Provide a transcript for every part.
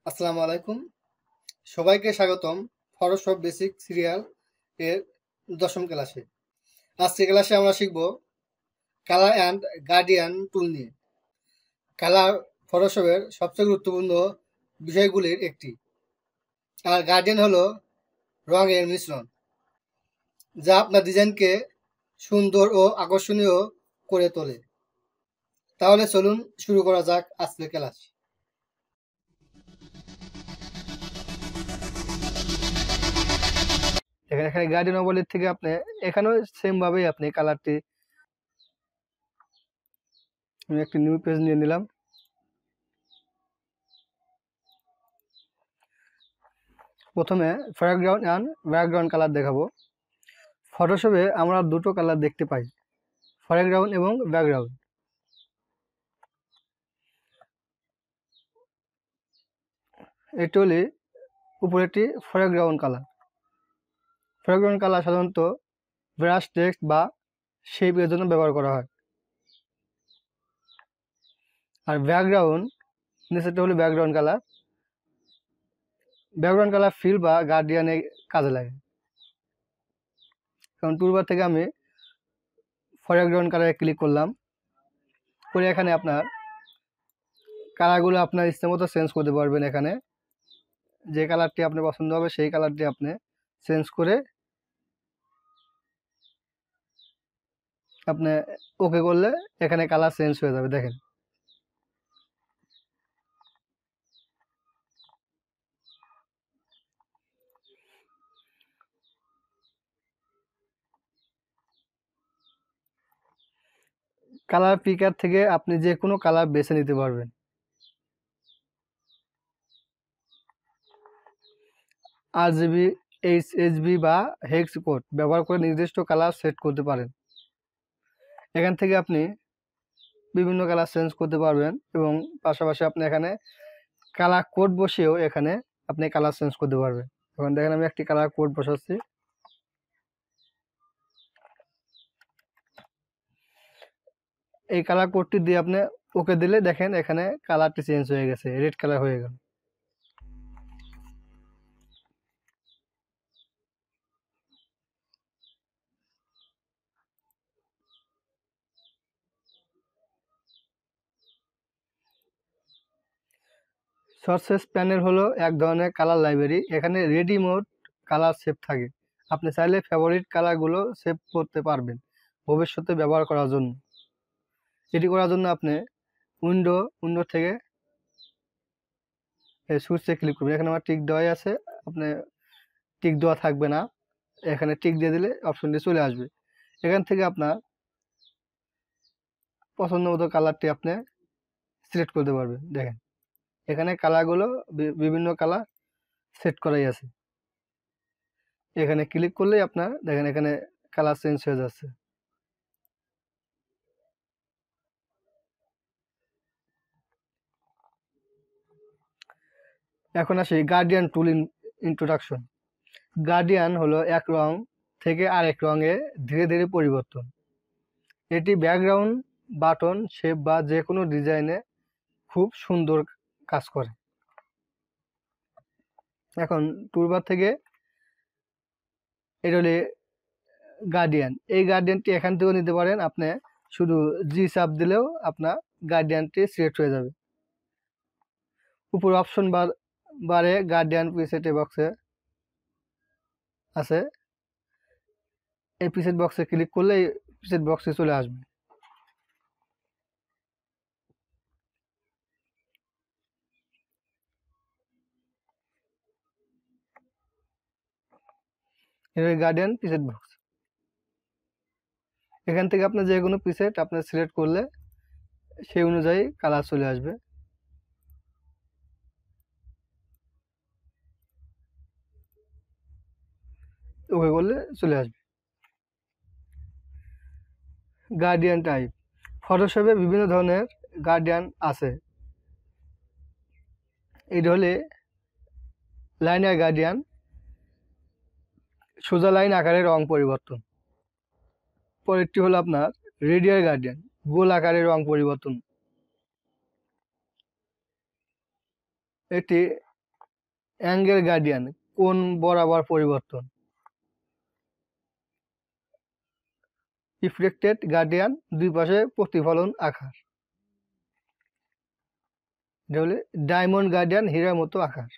আসসালামু আলাইকুম। সবাইকে স্বাগতম ফটোশপ বেসিক সিরিয়াল এর 10ম ক্লাসে। আজকের ক্লাসে আমরা শিখব কালার অ্যান্ড গার্ডিয়ান টুল নিয়ে। কালার ফটোশপের সবচেয়ে গুরুত্বপূর্ণ বিষয়গুলির একটি, আর গার্ডিয়ান হলো রঙের মিশ্রণ, যা আপনার ডিজাইনকে সুন্দর ও আকর্ষণীয় করে তোলে। তাহলে চলুন শুরু করা যাক আজকের ক্লাস। এখানে গার্ডিয়ান ওভারলে থেকে আপনি এখানেও সেম ভাবেই আপনি কালারটি, আমি একটি নিউ পেজ নিয়ে নিলাম। প্রথমে ফোরগ্রাউন্ড অ্যান্ড ব্যাকগ্রাউন্ড কালার দেখাবো। ফটোশপে আমরা দুটো কালার দেখতে পাই, ফোরগ্রাউন্ড এবং ব্যাকগ্রাউন্ড। এটি হলে উপরেটি ফোরগ্রাউন্ড কালার। ফোরগ্রাউন্ড কালার সাধারণত ব্রাশ টেক্সট বা শেপের জন্য ব্যবহার করা হয়। আর ব্যাকগ্রাউন্ড, নিচেরটা হলো background colour. Background colour feel বা গার্ডিয়ানে কাজে লাগে। কারণ টুলবার থেকে আমি ফোরগ্রাউন্ড কালারে ক্লিক করলাম, করে এখানে আপনার কালারগুলো আপনার ইচ্ছে মতো চেঞ্জ করতে পারবেন। এখানে যে কালারটি আপনার পছন্দ হবে সেই কালারটি আপনি চেঞ্জ করে আপনি ওকে করলে এখানে কালার চেঞ্জ হয়ে যাবে। দেখেন, কালার পিকার থেকে আপনি যে কোনো কালার বেছে নিতে পারবেন। RGB, HSB বা হেক্স কোড ব্যবহার করে নির্দিষ্ট কালার সেট করতে পারেন। এখান থেকে আপনি বিভিন্ন কালার চেঞ্জ করতে পারবেন এবং পাশাপাশি আপনি এখানে কালার কোড বসিয়েও এখানে আপনি কালার চেঞ্জ করতে পারবেন। এখন দেখেন আমি একটি কালার কোড বসাচ্ছি। এই কালার কোডটি দিয়ে আপনি ওকে দিলে দেখেন এখানে কালারটি চেঞ্জ হয়ে গেছে, রেড কালার হয়ে গেল। সোর্সেস প্যানেল হলো এক ধরনের কালার লাইব্রেরি। এখানে রেডিমেড কালার সেভ থাকে। আপনি চাইলে ফেভারিট কালারগুলো সেভ করতে পারবেন ভবিষ্যতে ব্যবহার করার জন্য। এটি করার জন্য আপনি উইন্ডো থেকে সুইচে ক্লিক করবেন। এখানে আমার টিক দেওয়াই আছে, আপনি টিক দেওয়া থাকবে না, এখানে টিক দিয়ে দিলে অপশনটি চলে আসবে। এখান থেকে আপনার পছন্দ মতো কালারটি আপনি সিলেক্ট করতে পারবেন। দেখেন এখানে কালারগুলো বিভিন্ন কালার সেট করাই আছে। এখানে ক্লিক করলেই আপনার দেখেন এখানে কালার চেঞ্জ হয়ে যাচ্ছে। এখন আসি গার্ডিয়ান টুল ইন্ট্রোডাকশন। গার্ডিয়ান হলো এক রং থেকে আরেক রঙে ধীরে ধীরে পরিবর্তন। এটি ব্যাকগ্রাউন্ড, বাটন, শেপ বা যে কোনো ডিজাইনে খুব সুন্দর কাজ করে। এখন টুলবার থেকে এটা হলে গার্ডিয়ান। এই গার্ডিয়ানটি এখান থেকেও নিতে পারেন। আপনি শুধু জি চাপ দিলেও আপনার গার্ডিয়ানটি সিলেক্ট হয়ে যাবে। উপর অপশন বারে গার্ডিয়ান প্রিসেট বক্সে আছে, এই প্রিসেট বক্সে ক্লিক করলে এই প্রিসেট বক্সে চলে আসবে। এটা গার্ডিয়ান প্রিসেট বক্স। এখান থেকে আপনি যে কোনো প্রিসেট আপনি সিলেক্ট করলে সেই অনুযায়ী কালার চলে আসবে। ওকে করলে চলে আসবে। গার্ডিয়ান টাইপ, ফটোশপে বিভিন্ন ধরনের গার্ডিয়ান আছে। এটা হলে লাইনার গার্ডিয়ান, সোজা লাইন আকারে রং পরিবর্তন। পরেরটি হলো আপনার রেডিয়াল গার্ডিয়ান, গোল আকারে রং পরিবর্তন। এটি অ্যাঙ্গেল গার্ডিয়ান কোণ বরাবর পরিবর্তন। রিফ্লেক্টেড গার্ডিয়ান দুই পাশে প্রতিফলন আকার। এটা হলে ডায়মন্ড গার্ডিয়ান হীরার মতো আকার।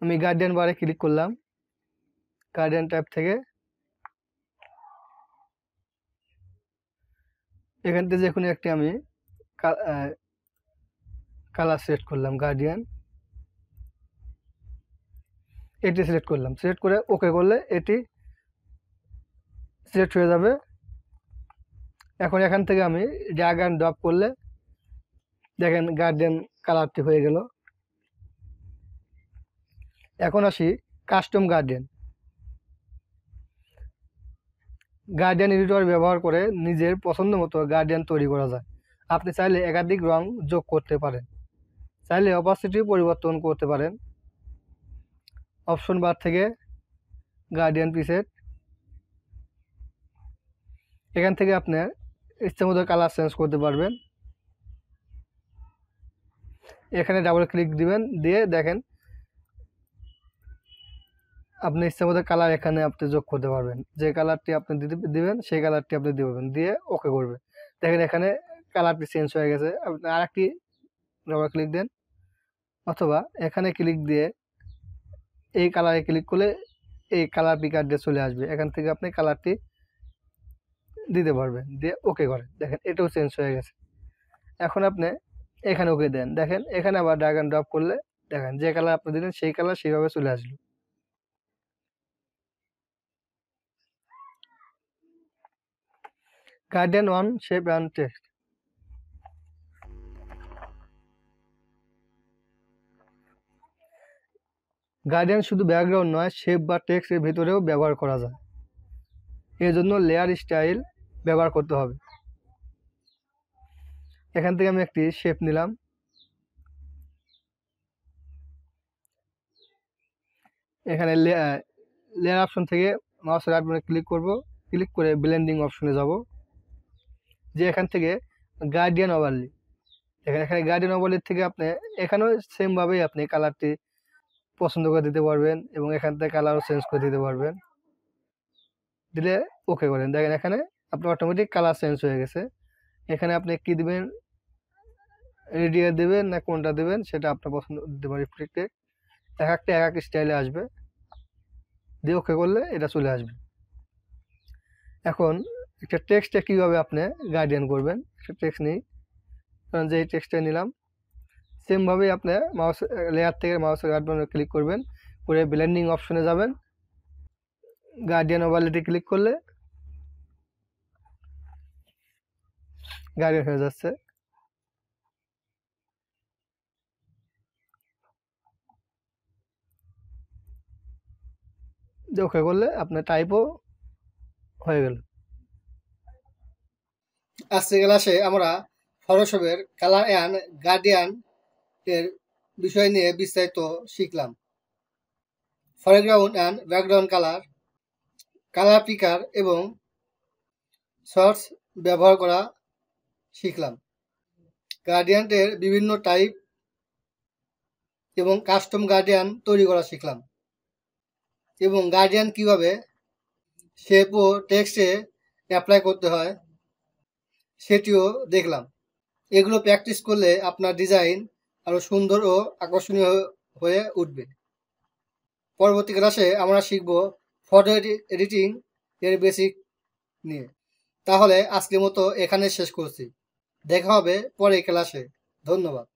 আমি গার্ডিয়ান বারে ক্লিক করলাম, গার্ডিয়ান ট্যাব থেকে এখান থেকে যে কোনো একটি আমি কালার সিলেক্ট করলাম, গার্ডিয়ান এটি সিলেক্ট করলাম, সিলেক্ট করে ওকে করলে এটি সিলেক্ট হয়ে যাবে। এখন এখান থেকে আমি ড্র্যাগ অ্যান্ড ড্রপ করলে দেখেন গার্ডিয়ান কালারটি হয়ে গেল। এখন আসি কাস্টম গার্ডিয়ান। গার্ডিয়ান এডিটর ব্যবহার করে নিজের পছন্দ মতো গার্ডিয়ান তৈরি করা যায়। আপনি চাইলে একাধিক রং যোগ করতে পারেন, চাইলে অপাসিটি পরিবর্তন করতে পারেন। অপশন বার থেকে গার্ডিয়ান প্রিসেট, এখান থেকে আপনার ইচ্ছে মতো কালার চেঞ্জ করতে পারবেন। এখানে ডাবল ক্লিক দিবেন, দিয়ে দেখেন আপনি ইচ্ছে মতো কালার এখানে আপনি যোগ করতে পারবেন। যে কালারটি আপনি দিবেন সেই কালারটি আপনি দিবেন, দিয়ে ওকে করবে। দেখেন এখানে কালারটি চেঞ্জ হয়ে গেছে। আপনি আরেকটি ডাবল ক্লিক দেন, অথবা এখানে ক্লিক দিয়ে এই কালারে ক্লিক করলে এই কালার পিকার দিয়ে চলে আসবে। এখান থেকে আপনি কালারটি দিতে পারবেন, দিয়ে ওকে করেন। দেখেন এটাও চেঞ্জ হয়ে গেছে। এখন আপনি এখানে ওকে দেন, দেখেন এখানে আবার ড্র্যাগ অ্যান্ড ড্রপ করলে দেখেন যে কালার আপনি দিলেন সেই কালার সেইভাবে চলে আসলো। Guardian one shape and text. Guardian শুধু ব্যাকগ্রাউন্ড নয়, শেপ বা টেক্সটের ভিতরেও ব্যবহার করা যায়। এর জন্য লেয়ার স্টাইল ব্যবহার করতে হবে। এখান থেকে আমি একটি শেপ নিলাম, এখানে লেয়ার অপশন থেকে মাউসের রাইট বাটনে ক্লিক করব, ক্লিক করে ব্লেন্ডিং অপশনে যাব, যে এখান থেকে গার্ডিয়ান ওভারলি, এখানে গার্ডিয়ান ওভারলি থেকে আপনি এখানেও সেমভাবেই আপনি কালারটি পছন্দ করে দিতে পারবেন এবং এখান থেকে কালারও চেঞ্জ করে দিতে পারবেন। দিলে ওকে করেন, দেখেন এখানে আপনার অটোমেটিক কালার চেঞ্জ হয়ে গেছে। এখানে আপনি কি দিবেন, রেডিয়ার দেবেন না কোনটা দেবেন সেটা আপনার পছন্দ দিতে পারেন। রিফ্লেক্টেড এক একটা এক এক স্টাইলে আসবে, দিয়ে ওকে করলে এটা চলে আসবে। এখন একটা টেক্সটে কীভাবে আপনি গার্ডিয়ান করবেন, একটা টেক্সট নেই, কারণ যেই টেক্সটটা নিলাম সেমভাবেই আপনি মাউস লেয়ার থেকে মাউসের রাইট বাটনে ক্লিক করবেন, করে ব্লেন্ডিং অপশনে যাবেন, গার্ডিয়ান ওভারলিতে ক্লিক করলে গার্ডিয়ান হয়ে যাচ্ছে। ওকে করলে আপনার টাইপও হয়ে গেল। আজকের ক্লাসে আমরা ফটোশপের কালার অ্যান্ড গার্ডিয়ান এর বিষয় নিয়ে বিস্তারিত শিখলাম। Foreground and background colour, colour পিকার এবং শর্টস ব্যবহার করা শিখলাম। গার্ডিয়ানের বিভিন্ন টাইপ এবং কাস্টম গার্ডিয়ান তৈরি করা শিখলাম, এবং গার্ডিয়ান কিভাবে শেপ ও টেক্সটে অ্যাপ্লাই করতে হয় সেটিও দেখলাম। এগুলো প্র্যাকটিস করলে আপনার ডিজাইন আরও সুন্দর ও আকর্ষণীয় হয়ে উঠবে। পরবর্তী ক্লাসে আমরা শিখব ফটো এডিটিং এর বেসিক নিয়ে। তাহলে আজকের মতো এখানে শেষ করছি, দেখা হবে পরের ক্লাসে। ধন্যবাদ।